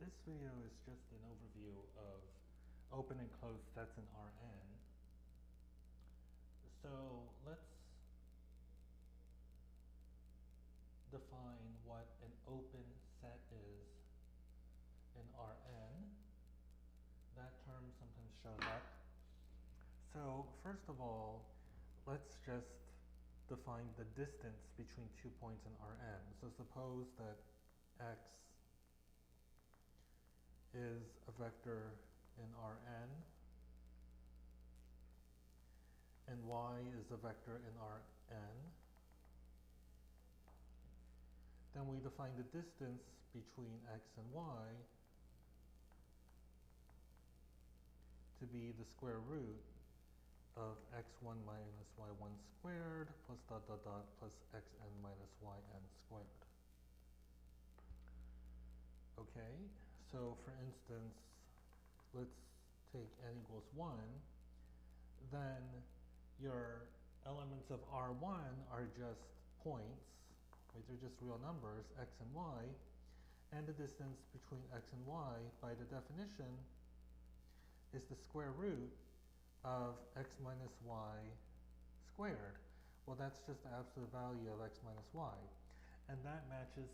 This video is just an overview of open and closed sets in Rn. So let's define what an open set is in Rn. That term sometimes shows up. So first of all, let's just define the distance between 2 points in Rn. So suppose that x is a vector in Rn, and y is a vector in Rn. Then we define the distance between x and y to be the square root of x1 minus y1 squared plus dot dot dot plus xn minus yn squared. Okay, so for instance, let's take n equals 1, then your elements of R1 are just points, right? They're just real numbers, x and y, and the distance between x and y, by the definition, is the square root of x minus y squared. Well, that's just the absolute value of x minus y, and that matches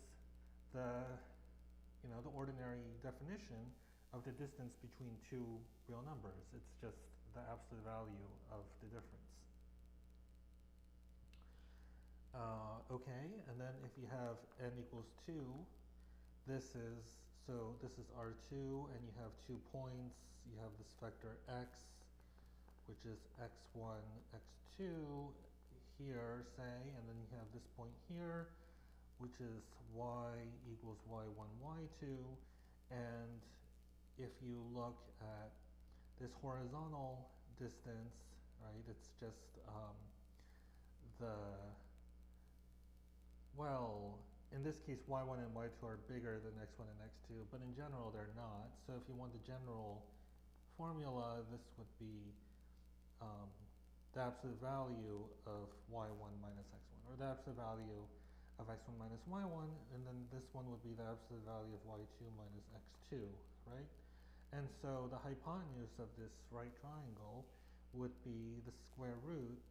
the the ordinary definition of the distance between two real numbers. It's just the absolute value of the difference. Okay, and then if you have n equals 2, this is R2, and you have 2 points. You have this vector x, which is x1, x2 here, say, and then you have this point here, which is y equals y1, y2, and if you look at this horizontal distance, right, it's just in this case y1 and y2 are bigger than x1 and x2, but in general they're not. So if you want the general formula, this would be the absolute value of y1 minus x1, or the absolute value of x1 minus y1, and then this one would be the absolute value of y2 minus x2, right? And so the hypotenuse of this right triangle would be the square root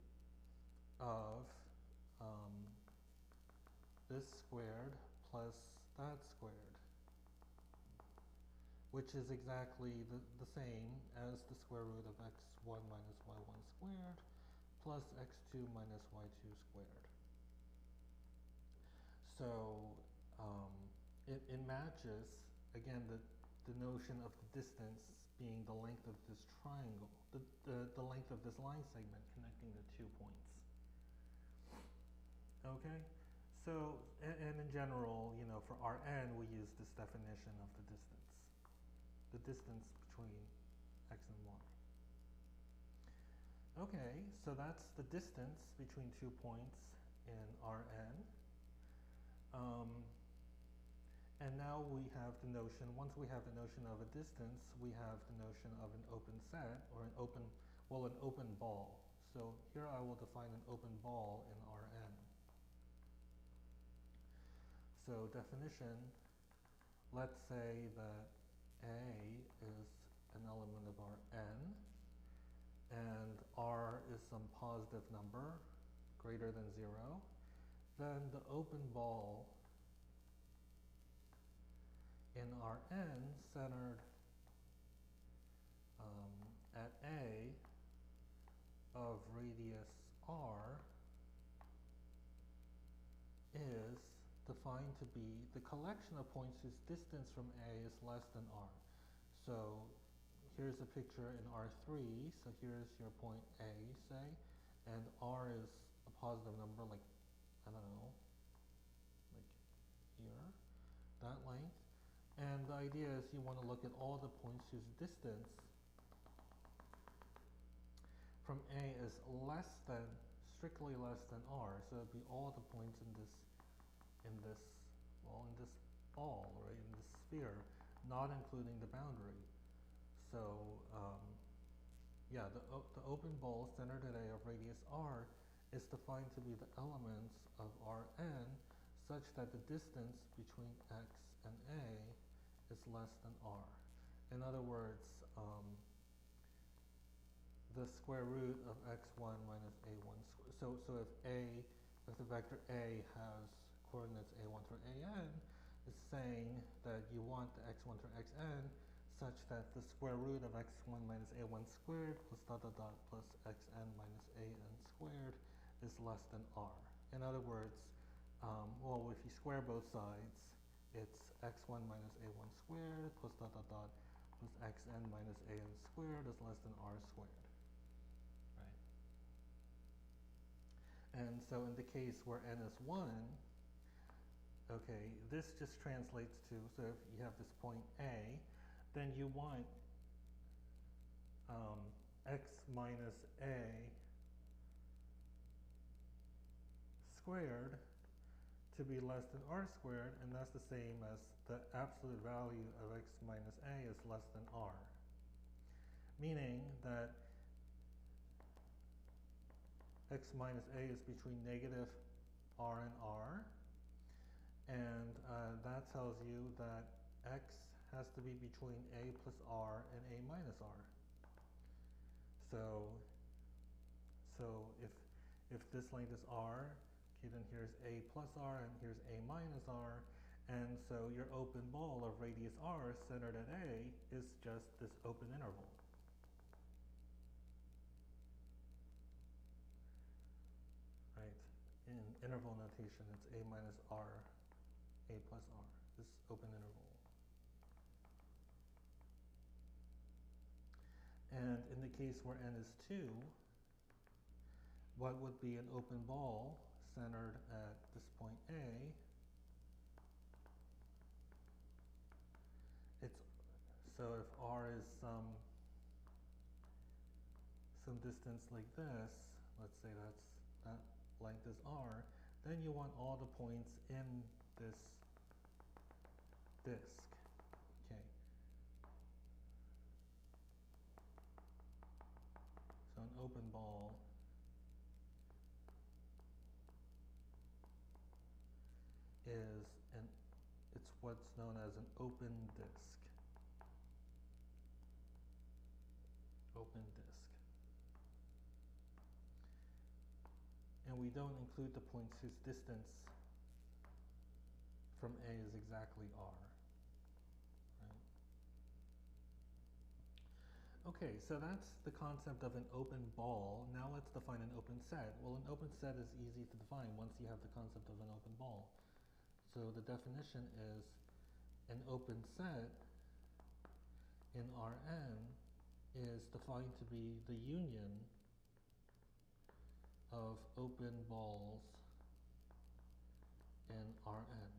of this squared plus that squared, which is exactly the same as the square root of x1 minus y1 squared plus x2 minus y2 squared. So it matches, again, the notion of the distance being the length of this triangle, the length of this line segment connecting the 2 points. Okay, so, and in general, for Rn, we use this definition of the distance between x and y. Okay, so that's the distance between 2 points in Rn. And now we have the notion, once we have the notion of a distance, we have the notion of an open set, or an open ball. So here I will define an open ball in Rn. So definition, let's say that A is an element of Rn, and R is some positive number greater than 0. Then the open ball in Rn centered at A of radius r is defined to be the collection of points whose distance from A is less than r. So here's a picture in R3, so here's your point A, say, and r is a positive number, like, I don't know, like here, that length. And the idea is you want to look at all the points whose distance from A is strictly less than r. So it'd be all the points in this ball, right, in this sphere, not including the boundary. So yeah, the open ball centered at A of radius r is defined to be the elements of Rn such that the distance between x and A is less than r. In other words, the square root of x1 minus a1 squared. So if the vector a has coordinates a1 through an, it's saying that you want the x1 through xn such that the square root of x1 minus a1 squared plus dot dot dot plus xn minus an squared is less than r. In other words, well, if you square both sides, it's x1 minus a1 squared plus dot dot dot plus xn minus an squared is less than r squared. Right? And so in the case where n is 1, okay, this just translates to, so if you have this point A, then you want x minus a squared to be less than r squared, and that's the same as the absolute value of x minus a is less than r. Meaning that x minus a is between negative r and r, and that tells you that x has to be between a plus r and a minus r. So if this length is r, okay, then here's a plus r and here's a minus r, and so your open ball of radius r centered at a is just this open interval. Right? In interval notation, it's a minus r, a plus r, this open interval. And in the case where n is 2, what would be an open ball centered at this point A? It's, so if r is some distance like this, let's say that length is r, then you want all the points in this disk. Okay. So an open ball it's what's known as an open disk. Open disk. And we don't include the points whose distance from A is exactly r. Right? Okay, so that's the concept of an open ball. Now let's define an open set. Well, an open set is easy to define once you have the concept of an open ball. So the definition is an open set in Rn is defined to be the union of open balls in Rn.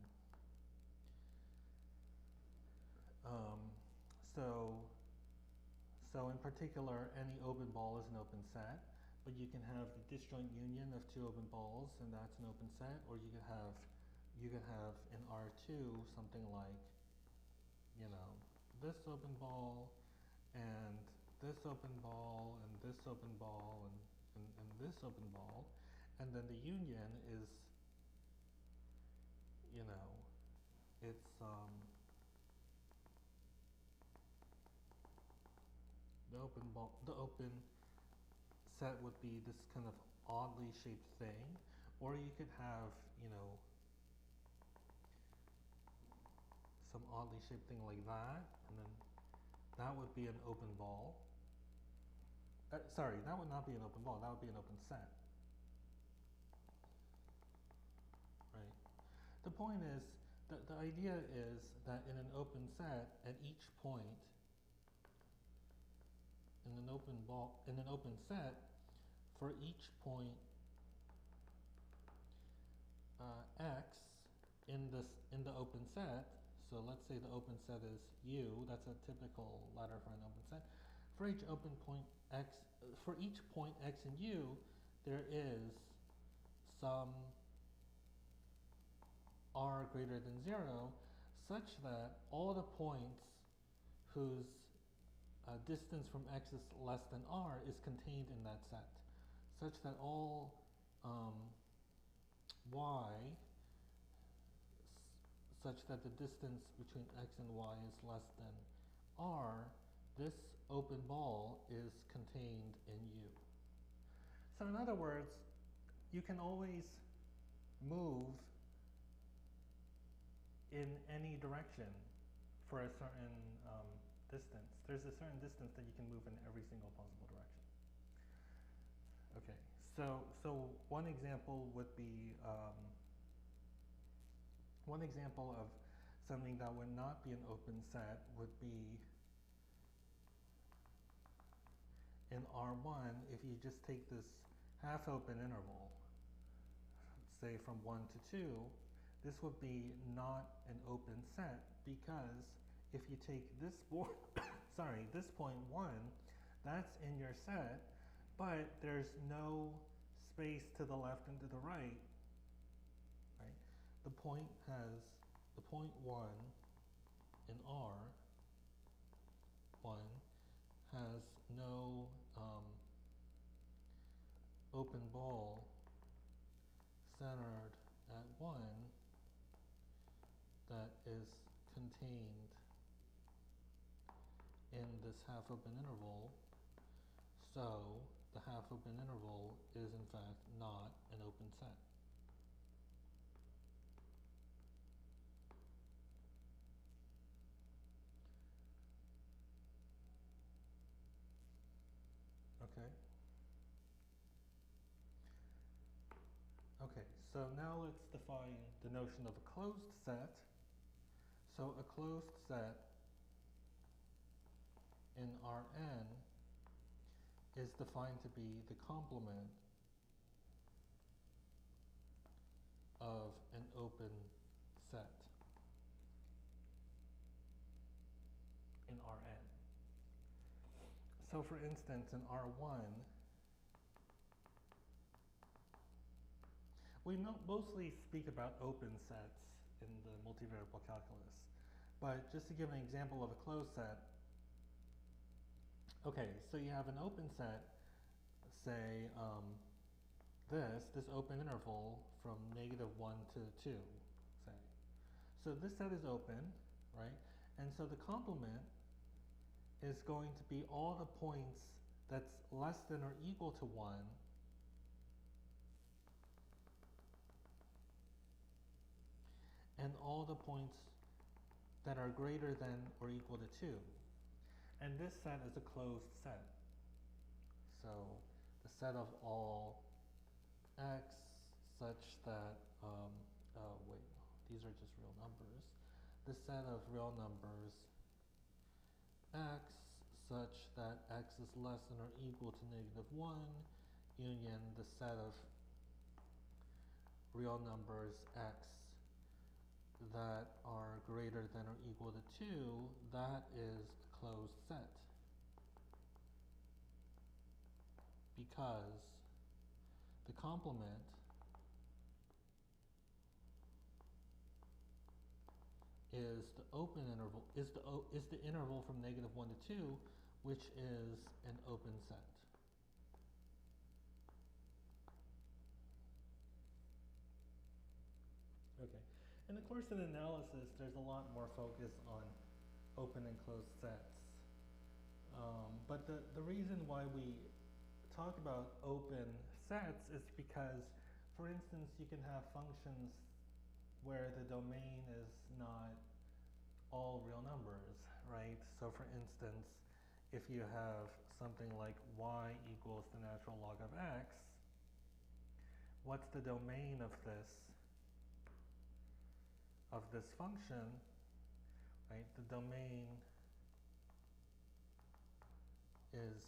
So in particular, any open ball is an open set, but you can have the disjoint union of two open balls, and that's an open set, or you can have in R2 something like, this open ball and this open ball and this open ball and this open ball, and then the union is, it's the open set would be this kind of oddly shaped thing, or you could have, some oddly shaped thing like that, and then that would be an open ball. Sorry, that would not be an open ball, that would be an open set. Right? The point is, the idea is that in an open set, at each point, in an open set, for each point x in the open set, so let's say the open set is U, that's a typical letter for an open set. For each open point x, for each point x in U, there is some r greater than 0, such that all the points whose distance from x is less than r is contained in that set, such that all y, such that the distance between x and y is less than r, this open ball is contained in U. So in other words, you can always move in any direction for a certain distance. There's a certain distance that you can move in every single possible direction. Okay, so one example would be one example of something that would not be an open set would be in R1 if you just take this half open interval, say from 1 to 2, this would be not an open set because if you take this this point 1, that's in your set, but there's no space to the left and to the right. The point 1 in R1 has no open ball centered at 1 that is contained in this half open interval, so the half open interval is in fact not an open set. Okay. Okay, so now let's define the notion of a closed set. So a closed set in Rn is defined to be the complement of an open set in Rn. So for instance, in R1, we mostly speak about open sets in the multivariable calculus. But just to give an example of a closed set, okay, so you have an open set, say this open interval from -1 to 2, say. So this set is open, right? And so the complement is going to be all the points that's less than or equal to 1 and all the points that are greater than or equal to 2. And this set is a closed set. So the set of all x such that, wait, these are just real numbers. The set of real numbers x such that x is less than or equal to -1 union the set of real numbers x that are greater than or equal to 2, that is a closed set. Because the complement is the open interval, is the interval from -1 to 2, which is an open set. Okay. In the course of analysis, there's a lot more focus on open and closed sets. But the reason why we talk about open sets is because, for instance, you can have functions where the domain is not all real numbers, right? So for instance, if you have something like y equals the natural log of x, what's the domain of this function, right? The domain is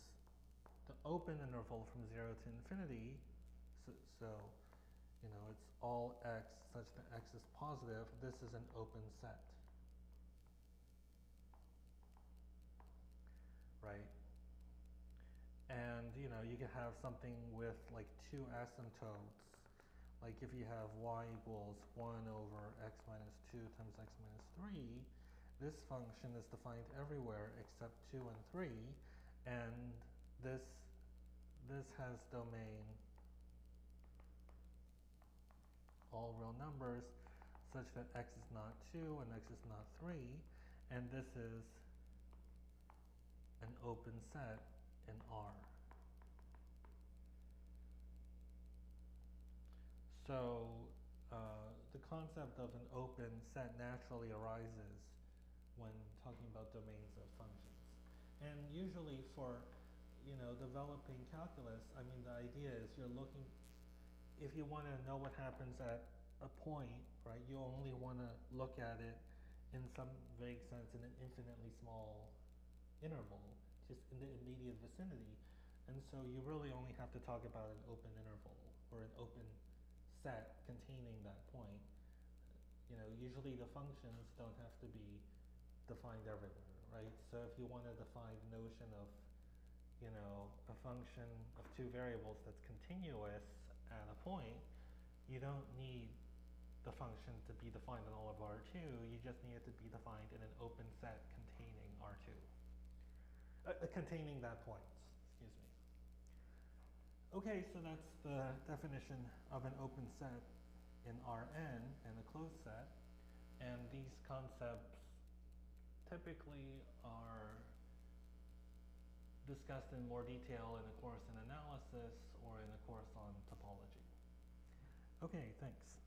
the open interval from 0 to infinity. So you know, it's all x such that x is positive. This is an open set, right? And you know, you can have something with like 2 asymptotes. Like if you have y equals 1 over x minus 2 times x minus 3, this function is defined everywhere except 2 and 3, and this has domain all real numbers such that x is not 2 and x is not 3, and this is an open set in R. So the concept of an open set naturally arises when talking about domains of functions. And usually for, developing calculus, I mean, the idea is you're looking, if you want to know what happens at a point, right, you only want to look at it in some vague sense in an infinitely small interval, just in the immediate vicinity. And so you really only have to talk about an open interval or an open set containing that point. Usually the functions don't have to be defined everywhere, right? So if you want to define the notion of, a function of two variables that's continuous at a point, you don't need the function to be defined in all of R2, you just need it to be defined in an open set containing R2. Containing that point, excuse me. Okay, so that's the definition of an open set in Rn and a closed set. And these concepts typically are discussed in more detail in a course in analysis or in a course on topology. Okay, thanks.